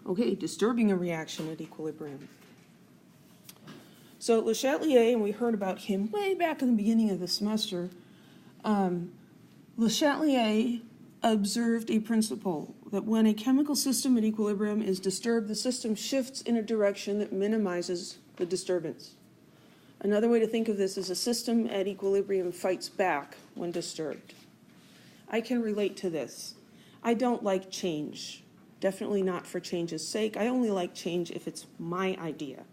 Okay, disturbing a reaction at equilibrium. So Le Châtelier, and we heard about him way back in the beginning of the semester, Le Châtelier observed a principle that when a chemical system at equilibrium is disturbed, the system shifts in a direction that minimizes the disturbance. Another way to think of this is a system at equilibrium fights back when disturbed. I can relate to this. I don't like change. Definitely not for change's sake. I only like change if it's my idea.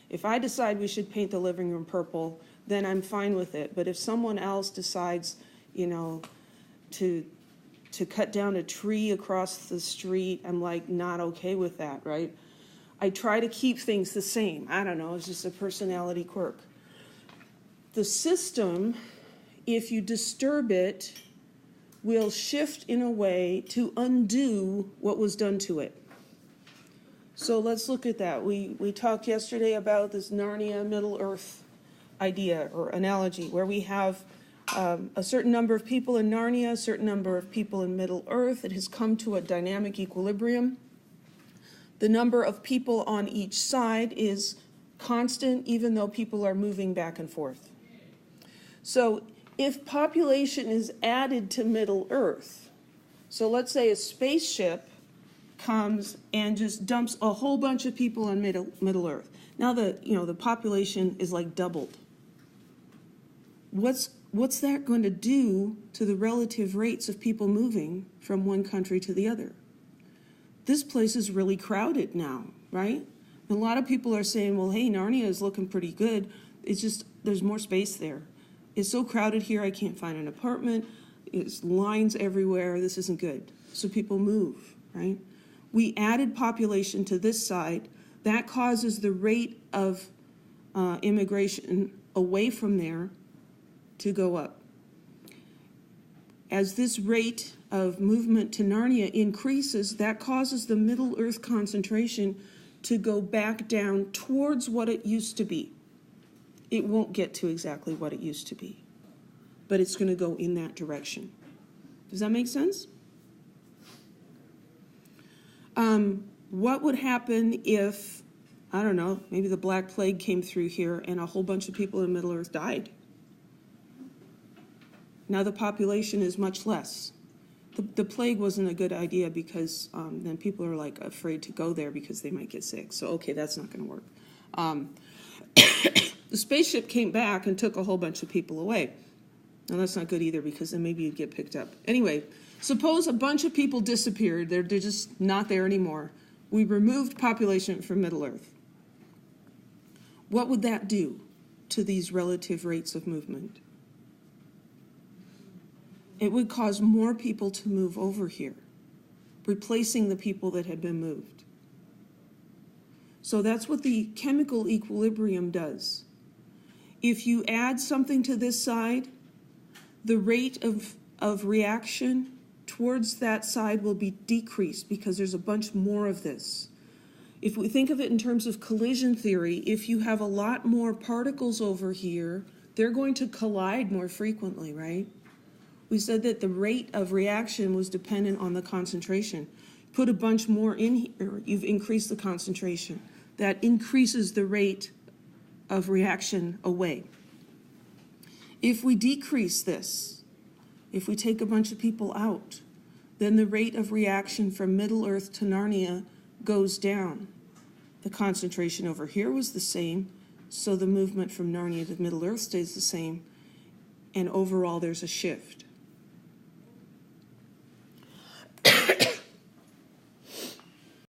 If I decide we should paint the living room purple, then I'm fine with it. But if someone else decides, to cut down a tree across the street, I'm like not okay with that, right? I try to keep things the same. I don't know, it's just a personality quirk. The system, if you disturb it, will shift in a way to undo what was done to it. So let's look at that. We talked yesterday about this Narnia Middle Earth idea or analogy, where we have a certain number of people in Narnia, a certain number of people in Middle Earth. It has come to a dynamic equilibrium. The number of people on each side is constant, even though people are moving back and forth. So if population is added to Middle Earth, so let's say a spaceship comes and just dumps a whole bunch of people on Middle Earth. Now the population is like doubled. What's that going to do to the relative rates of people moving from one country to the other? This place is really crowded now, right? A lot of people are saying, well, hey, Narnia is looking pretty good. It's just there's more space there. It's so crowded here, I can't find an apartment. It's lines everywhere. This isn't good. So people move, right? We added population to this side. That causes the rate of immigration away from there to go up. As this rate of movement to Narnia increases, that causes the Middle Earth concentration to go back down towards what it used to be. It won't get to exactly what it used to be, but it's going to go in that direction. Does that make sense? What would happen if, I don't know, maybe the Black Plague came through here and a whole bunch of people in Middle Earth died? Now the population is much less. The plague wasn't a good idea because then people are like afraid to go there because they might get sick. So, okay, that's not going to work. The spaceship came back and took a whole bunch of people away. Now that's not good either because then maybe you'd get picked up. Anyway, suppose a bunch of people disappeared. They're just not there anymore. We removed population from Middle Earth. What would that do to these relative rates of movement? It would cause more people to move over here, replacing the people that had been moved. So that's what the chemical equilibrium does. If you add something to this side, the rate of reaction towards that side will be decreased because there's a bunch more of this. If we think of it in terms of collision theory, if you have a lot more particles over here, they're going to collide more frequently, right? We said that the rate of reaction was dependent on the concentration. Put a bunch more in here, you've increased the concentration. That increases the rate of reaction away. If we decrease this, if we take a bunch of people out, then the rate of reaction from Middle Earth to Narnia goes down. The concentration over here was the same, so the movement from Narnia to Middle Earth stays the same, and overall there's a shift.